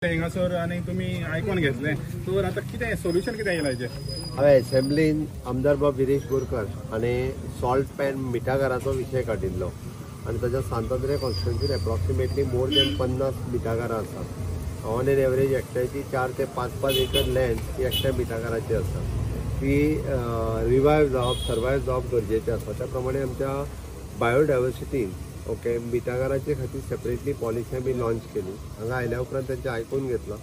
हिंगासोर आणि तुम्ही आयकून घेतले तर आता कितें सोल्युशन कितें येयलां हेजें? हांवें एसेंब्लीन आमदार बाब विरेश बोरकर आणि सॉल्ट पॅन मिठागराचो विशय काडिल्लो आणि ताच्या सांतांद्रे कॉन्स्टिट्युन्सीन एप्रॉक्सिमेटली मोर दॅन 50 मिठागरां आसात. ऑन एन एवरेज एकट्याची 4 ते 5 एकर लँड ही एकट्या मिठागराची आसा. ती रिवायव जावप सर्वायव जावप गरजेचें आसा. त्या प्रमाणे आमच्या बायोडायवर्सिटीन ओके मिठागराचे खातीर सेपरेटली पॉलिसी आमी लॉन्च केली. हांगा आयल्या उपरांत तेंचे आयकून घेतलो.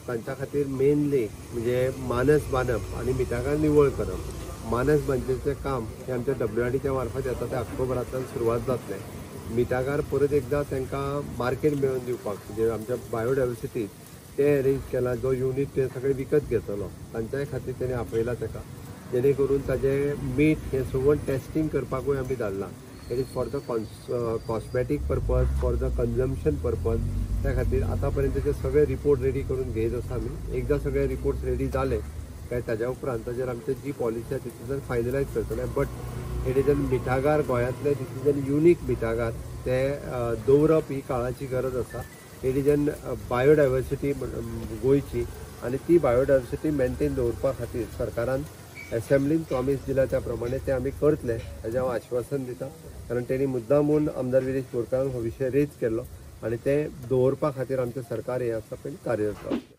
तांच्या खातीर मेनली म्हणजे मानस बांदप आणि मिठागार निवळ करप. मानस बांदचें काम हे आमच्या WRDच्या मार्फत येता ते ऑक्टोबरांतल्यान सुरवात जातलें. मिठागार परत एकदा तांकां मार्केट मेळोवन दिवपाक म्हणजे आमच्या बायोडायवर्सिटीक ते अरेंज केला. जो युनीट ते सगळे विकत घेतलो तांच्याय खातीर तेणें आपयला ताका, जेणे करून ताजें मीठ हें सगळं टेस्टिंग करपाकूय आमी धाडलां. It is for the cosmetic purpose, for the consumption purpose. त्या खातीर आतां पर्यंतचे सगळे रिपोर्ट रेडी करून घेत आसा आमी. एकदा सगळे रिपोर्ट्स रेडी जाले काय ताज्या उपरांत ताजेर आमची जी पॉलिसी आसा डिसिजन फायनलायज करतले. बट इट इज अन मिठागार गोंयांतले दिस इज अन युनीक मिठागार ते दवरप ही काळाची गरज आसा. इट इज अन बायोडायवर्सिटी गोंयची आनी ती बायोडायवर्सिटी मेंटेन दवरपा खातीर सरकारान एसेंब्लीन प्रॉमीस दिला त्या प्रमाणे ते आमी करतले हेजें हांव आश्वासन दिता. कारण तेणी मुद्दामून आमदार विरेश बोरकारान हो विशय रेज केल्लो आणि ते दवरपा खातीर आमचें सरकार हें आसा पळय कार्यरत आसा.